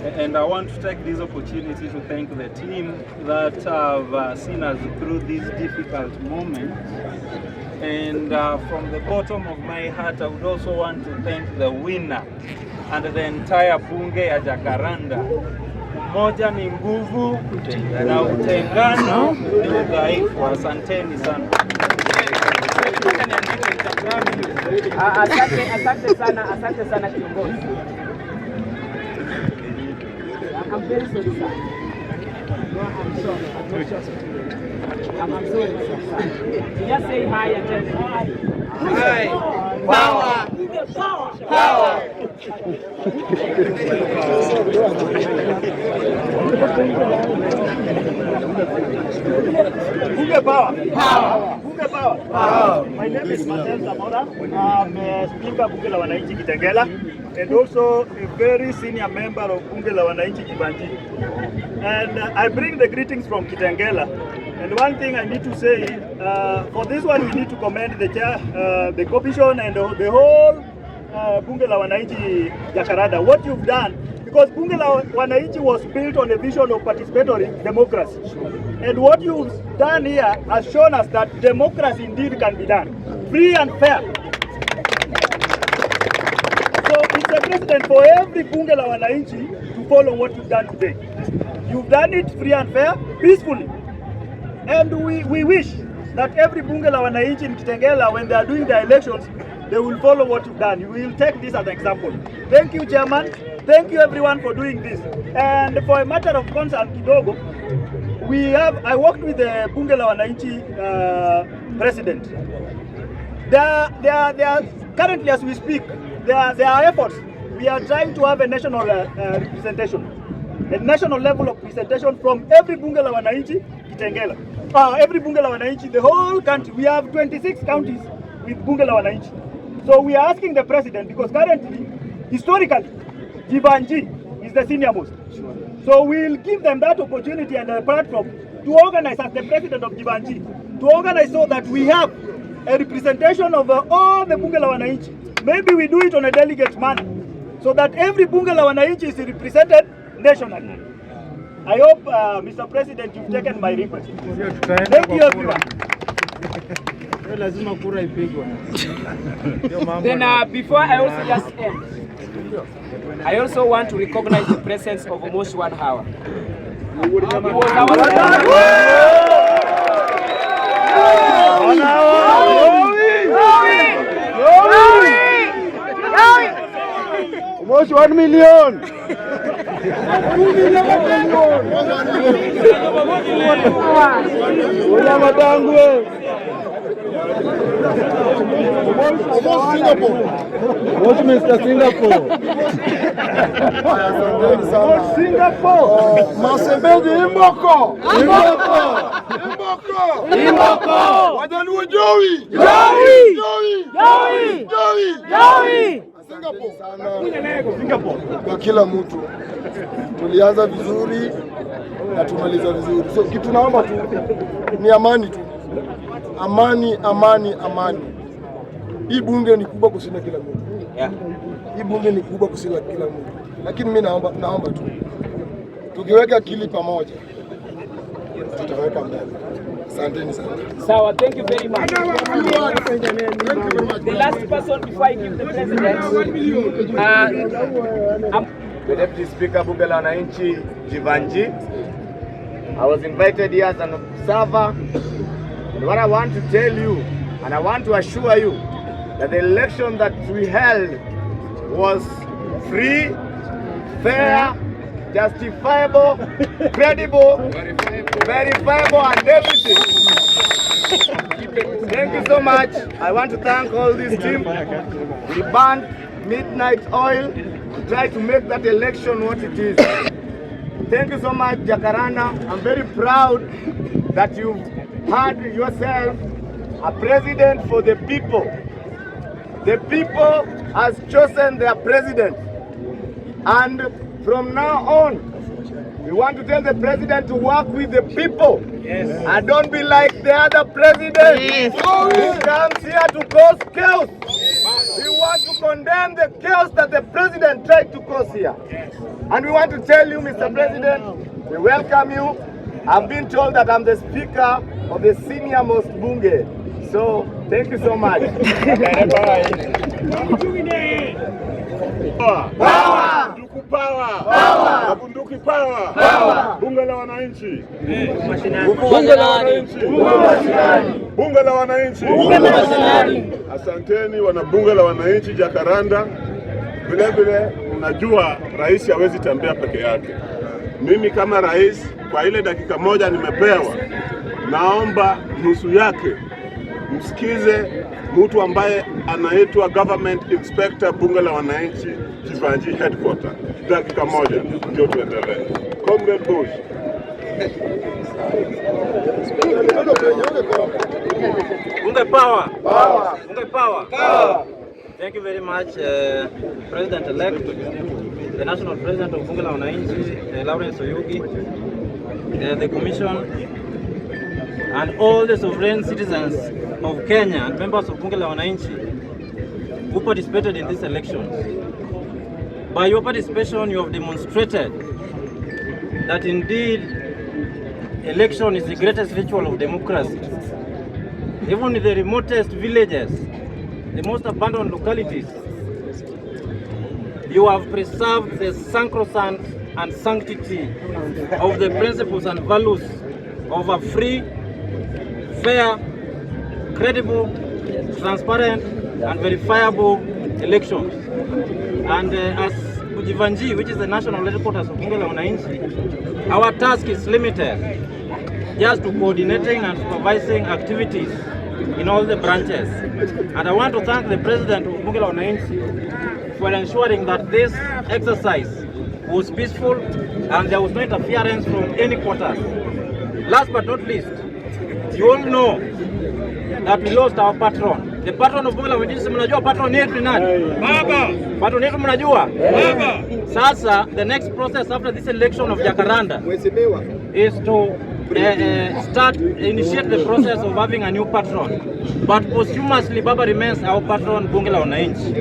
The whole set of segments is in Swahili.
And I want to take this opportunity to thank the team that have seen us through these difficult moments. And from the bottom of my heart, I would also want to thank the winner and the entire bunge ya Jacaranda. Moja ni nguvu na utengano ni udhaifu. Asanteni sana. Asante sana kiongozi. I'm very sorry, sir. No, I'm sorry. I'm sorry, sir. Just say hi and tell me hi. Hi. Power. Power. Bunge power. Power. Bunge power. Power. My name is Marcel Zamora. I'm Speaker Bunge la Wananchi Kitengela and also a very senior member of Bunge la Wananchi Jivanji. And I bring the greetings from Kitengela. And one thing I need to say, for this one we need to commend the chair, the commission and the whole Bunge la Wananchi Jacaranda. What you've done, because Bunge la Wananchi was built on a vision of participatory democracy. And what you've done here has shown us that democracy indeed can be done, free and fair. So it's a precedent for every Bunge la Wananchi to follow what you've done today. You've done it free and fair, peacefully. And we wish that every Bunge la Wananchi in Kitengela, when they are doing the elections, they will follow what you've done. We will take this as an example. Thank you, Chairman. Thank you, everyone, for doing this. And for a matter of concern, kidogo, I worked with the Bunge la Wananchi president. There are currently, as we speak, there are efforts. We are trying to have a national representation, a national level of representation from every Bunge la Wananchi Kitengela. Every Bunge la Wananchi, the whole country. We have 26 counties with Bunge la Wananchi. So we are asking the president, because currently, historically, Jivanji is the senior most. So we'll give them that opportunity and a platform to organize, as the president of Jivanji, to organize so that we have a representation of all the Bunge la Wananchi. Maybe we do it on a delegate manner, so that every Bunge la Wananchi is represented nationally. I hope, Mr. President, you've taken my request. Thank you, everyone. Then before I also just end, I also want to recognize the presence of almost 1 hour. Almost 1 million. 2 million. Almost Mr. Singapore. Almost Singapore. Masebedi Imboko. Imboko. Imboko. Imboko. Wajaluo Joey. Joey. Joey. Joey. Joey. Singapore. Kwa kila mtu tulianza vizuri na tumaliza vizuri. So kitu naomba tu ni amani tu. Amani, amani, amani. Hii bunge ni kubwa kushinda kila mtu. Hii bunge ni kubwa kushinda kila mtu. Lakini mimi naomba tu tukiweka akili pamoja tutaweka mbele. Asanteni sana. Sawa, thank you very much. The last person before I give the president, the Deputy Speaker Bunge la Wananchi Jivanji. I was invited here as an observer, and what I want to tell you, and I want to assure you, that the election that we held was free, fair, justifiable, credible, verifiable, and everything. Thank you so much. I want to thank all this team. We burned midnight oil to try to make that election what it is. Thank you so much, Jacaranda. I'm very proud that you've had yourself a president for the people. The people has chosen their president. And from now on, we want to tell the president to work with the people. Yes. And don't be like the other president. Yes. Who comes here to cause chaos. We want to condemn the chaos that the president tried to cause here. And we want to tell you, Mr. President, we welcome you. I've been told that I'm the speaker of the senior most bunge. So, thank you so much. Power! Bunduki power! Power! Bunduki power! Power! Bunge la wananchi! Bunge la wananchi! Bunge la wananchi! Asanteni wana bunge la wananchi Jacaranda. Vile vile unajua rais hawezi tembea peke yake. Mimi kama rais kwa ile dakika moja nimepewa, naomba nusu yake msikize mtu ambaye anaitwa Government Inspector bunge la wananchi Jivanji Headquarter. Dakika moja ndio tuendelee. Comrade Bush. Bunge power. Power. Bunge power. Power. Thank you very much, President-elect, the National President of Bunge la Wananchi, Lawrence Oyugi, the Commission, and all the sovereign citizens of Kenya and members of Bunge la Wananchi who participated in these elections. By your participation, you have demonstrated that indeed election is the greatest ritual of democracy. Even in the remotest villages, the most abandoned localities, you have preserved the sacrosanct and sanctity of the principles and values of a free, fair, credible, transparent and verifiable elections. And as Jivanji, which is the national headquarters of Bunge la Wananchi, our task is limited just to coordinating and supervising activities in all the branches. And I want to thank the President of Bunge la Wananchi for ensuring that this exercise was peaceful and there was no interference from any quarters. Last but not least, you all know that we lost our patron. The patron of Bunge la Wananchi, mnajua patron yetu ni nani? Baba! Patron yetu mnajua? Baba! Sasa, the next process after this election of Jacaranda is to initiate the process of having a new patron. But posthumously, Baba remains our patron, Bunge la Wananchi.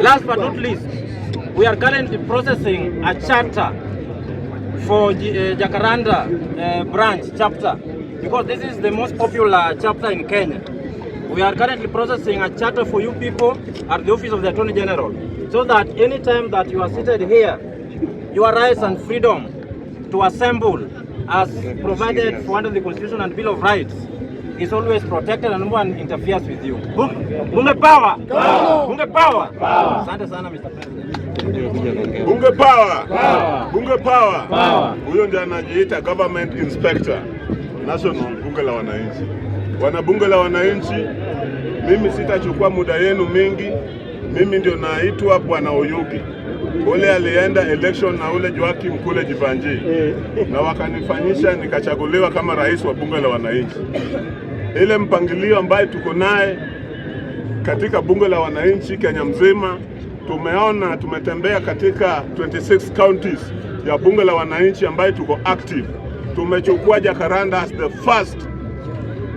Last but not least, we are currently processing a charter for Jacaranda branch chapter, because this is the most popular chapter in Kenya. We are currently processing a charter for you people at the office of the Attorney General, so that anytime that you are seated here, your rights and freedom to assemble as provided for under the Constitution and Bill of Rights is always protected and no one interferes with you. Bunge power! Bunge power! Asante sana Mr. President. Bunge power! Bunge power! Huyo ndiye anajiita Government Inspector National Bunge la Wananchi. Wana Bunge la Wananchi, mimi sitachukua muda yenu mingi. Mimi ndio naitwa Bwana Oyugi. Ule alienda election na ule Joakim kule Jivanji, na wakanifanyisha nikachaguliwa kama rais wa Bunge la Wananchi. Ile mpangilio ambaye tuko naye katika Bunge la Wananchi Kenya mzima, tumeona tumetembea katika 26 counties ya Bunge la Wananchi ambaye tuko active. Tumechukua Jacaranda as the first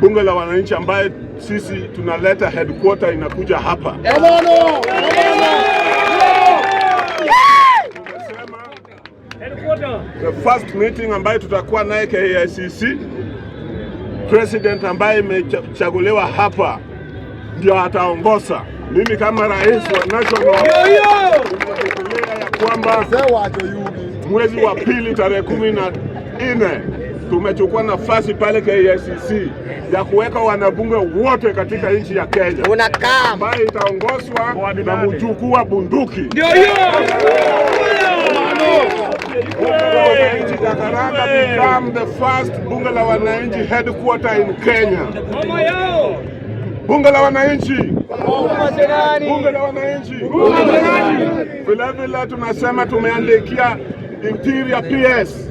Bunge la Wananchi ambaye sisi tunaleta headquarter inakuja hapa. The first meeting ambayo tutakuwa naye KICC, president ambaye imechaguliwa hapa ndio ataongoza. Mimi kama rais wa national ya kwamba mwezi wa pili tarehe 14 tumechukua nafasi pale KICC ya kuweka wanabunge wote katika nchi ya Kenya, ambaye itaongozwa na mjukuu wa bunduki. Ndio hiyo. Jacaranda become the first Bunge la Wananchi headquarter in Kenya. Bunge la Wananchi. Bunge la Wananchi. Vile vile tunasema tumeandikia Interior PS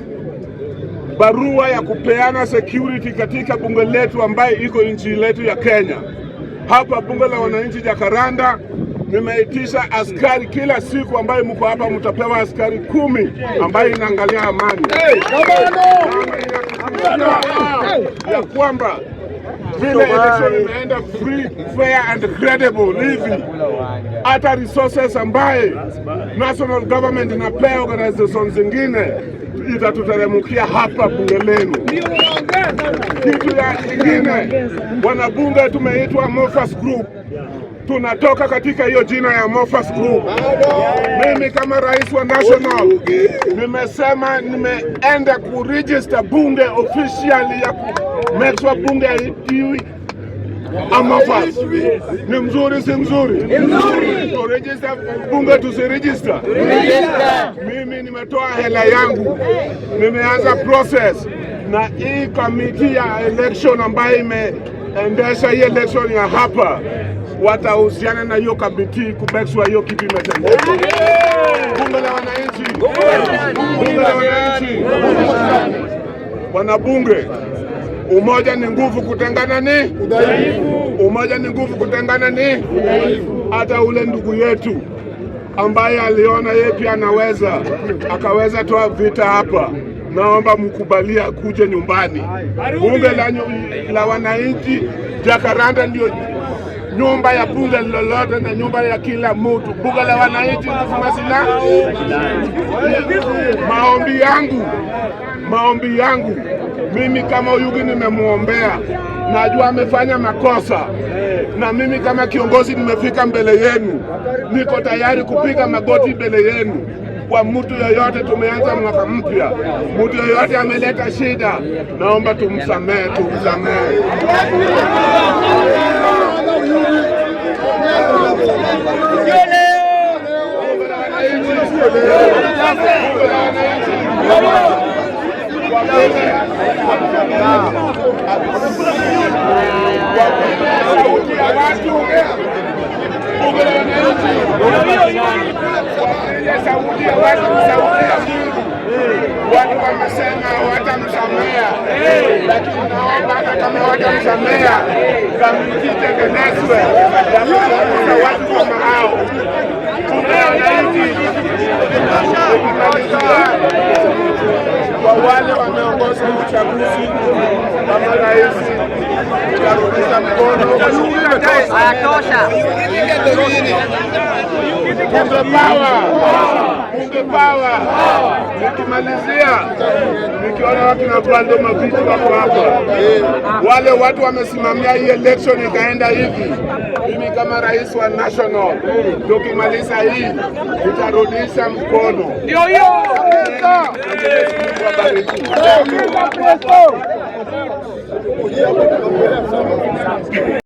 barua ya kupeana security katika bunge letu ambaye iko nchi letu ya Kenya. Hapa Bunge la Wananchi Jacaranda nimeitisha askari kila siku ambaye mko hapa, mtapewa askari 10 ambaye inaangalia amani. Ya kwamba vile election imeenda free, fair and credible hivi, hata resources ambaye national government inapea organizations zingine itatuteremukia hapa bunge lenu. Kitu ya kingine, wanabunge tumeitwa Mofas Group, tunatoka katika hiyo jina ya Mofas Group. Mimi kama rais wa national nimesema nimeenda kuregister bunge officially ya make sure bunge haitiwi Mofas. Ni mzuri si mzuri? Ni mzuri. Register bunge tusiregister. Mimi nimetoa hela yangu, nimeanza process na hii committee ya election ambayo imeendesha hii election ya hapa, watahusiana na hiyo committee kubexwa hiyo kitu imetendeka. Bunge la wananchi, bunge la wananchi, wanabunge, umoja ni nguvu, kutengana ni udhaifu. Umoja ni nguvu, kutengana ni udhaifu. Hata ule ndugu yetu ambaye aliona yeye pia anaweza akaweza toa vita hapa, naomba mkubalia kuje nyumbani. Bunge la wananchi Jacaranda ndio nyumba ya bunge lolote na nyumba ya kila mtu. Bunge la wananchi masina. Maombi yangu mimi kama Oyugi nimemuombea, najua amefanya makosa, na mimi kama kiongozi nimefika mbele yenu, niko tayari kupiga magoti mbele yenu kwa mtu yoyote. Tumeanza mwaka mpya, mtu yoyote ameleta shida, naomba tumsamehe. Watu wamesema watamsamea, lakini naomba hata kama watamsamea, kamiti tengenezwe ya kuongoza watu kama hao. Kwa wale wameongoza uchaguzi kama rais, tutarudisha mkono. Bunge Power. Nikimalizia, nikiona watu na bando mabiti wako hapa, wale watu wamesimamia hii election ikaenda hivi, mimi kama rais wa national, tukimaliza hii tutarudisha mkono. Ndio hiyo.